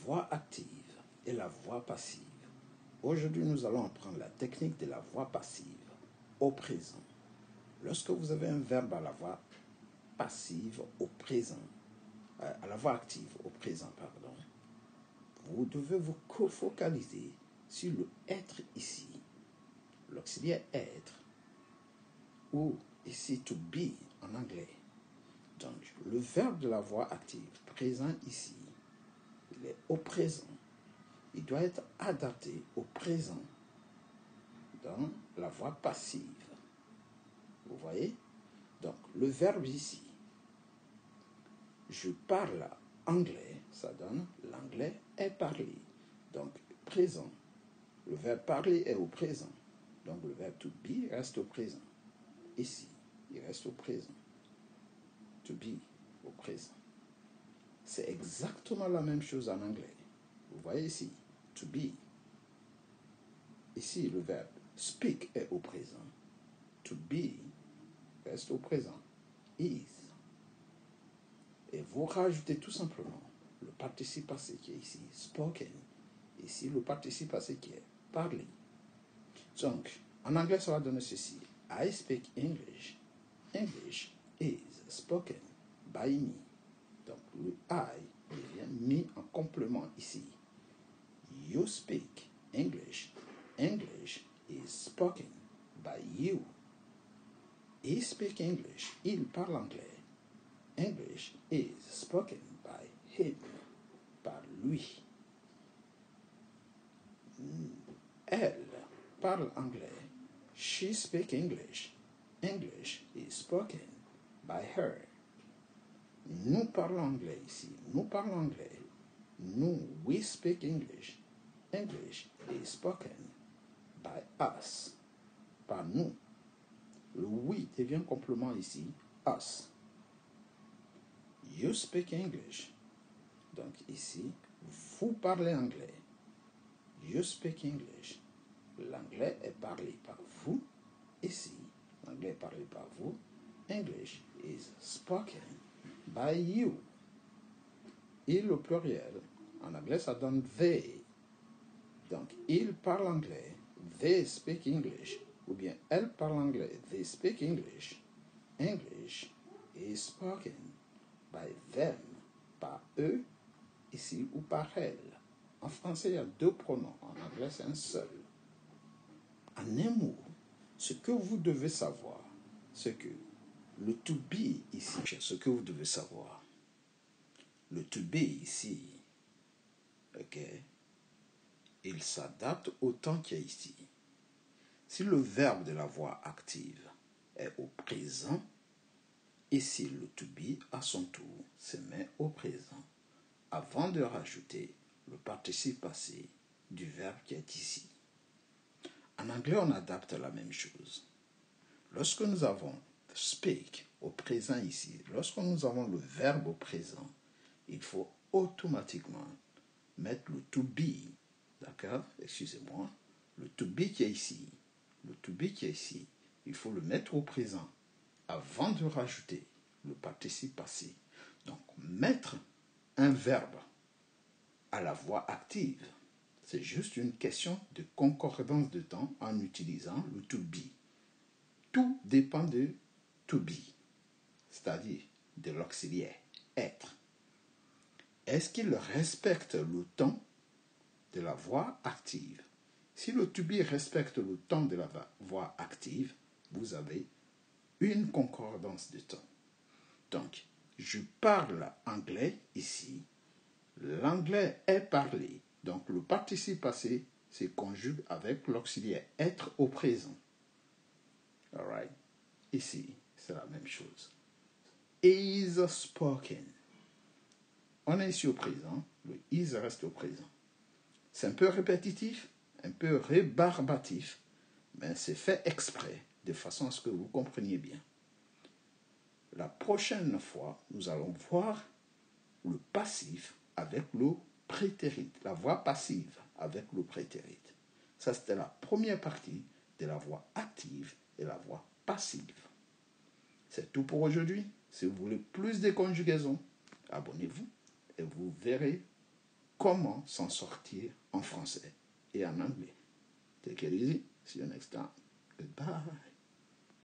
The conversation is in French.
voix active et la voix passive. Aujourd'hui, nous allons apprendre la technique de la voix passive au présent. Lorsque vous avez un verbe à la voix passive au présent, à la voix active au présent, pardon, vous devez vous focaliser sur le être ici, l'auxiliaire être, ou ici to be en anglais. Donc, le verbe de la voix active présent ici, il est au présent. Il doit être adapté au présent dans la voix passive. Vous voyez? Donc, le verbe ici, je parle anglais, ça donne l'anglais est parlé. Donc, présent. Le verbe parler est au présent. Donc, le verbe to be reste au présent. Ici, il reste au présent. To be, au présent. C'est exactement la même chose en anglais. Vous voyez ici, to be. Ici, le verbe speak est au présent. To be reste au présent. Is. Et vous rajoutez tout simplement le participe passé qui est ici, spoken. Ici, le participe passé qui est parlé. Donc, en anglais, ça va donner ceci. I speak English. English is spoken by me. Donc, le I devient mis en complément ici. You speak English. English is spoken by you. He speak English. Il parle anglais. English is spoken by him. Par lui. Elle parle anglais. She speak English. English is spoken by her. Nous parlons anglais ici. Nous parlons anglais. Nous, we speak English. English is spoken by us. Par nous. Le we devient complément ici. Us. You speak English. Donc ici, vous parlez anglais. You speak English. L'anglais est parlé par vous. Ici, l'anglais est parlé par vous. English is spoken by you. Et le pluriel, en anglais, ça donne they. Donc, il parle anglais. They speak English. Ou bien, elle parle anglais. They speak English. English is spoken by them. Par eux, ici, ou par elle. En français, il y a deux pronoms. En anglais, c'est un seul. En un mot, ce que vous devez savoir, c'est que le to be ici, ce que vous devez savoir, le to be ici, ok, il s'adapte au temps qu'il y a ici. Si le verbe de la voix active est au présent, ici le to be à son tour se met au présent avant de rajouter le participe passé du verbe qui est ici. En anglais, on adapte la même chose. Lorsque nous avons speak au présent ici, lorsque nous avons le verbe au présent, il faut automatiquement mettre le to be, d'accord? Excusez-moi, le to be qui est ici, le to be qui est ici, il faut le mettre au présent avant de rajouter le participe passé. Donc, mettre un verbe à la voix active, c'est juste une question de concordance de temps en utilisant le to be. Tout dépend de to be, c'est-à-dire de l'auxiliaire être. Est-ce qu'il respecte le temps de la voix active? Si le to be respecte le temps de la voix active, vous avez une concordance de temps. Donc, je parle anglais ici. L'anglais est parlé. Donc, le participe passé se conjugue avec l'auxiliaire être au présent. All right. Ici, c'est la même chose. Is spoken. On est ici au présent. Le is reste au présent. C'est un peu répétitif, un peu rébarbatif, mais c'est fait exprès, de façon à ce que vous compreniez bien. La prochaine fois, nous allons voir le passif avec le prétérit, la voix passive avec le prétérit. Ça, c'était la première partie de la voix active et la voix passive. C'est tout pour aujourd'hui. Si vous voulez plus de conjugaisons, abonnez-vous et vous verrez comment s'en sortir en français et en anglais. Take it easy. See you next time. Goodbye.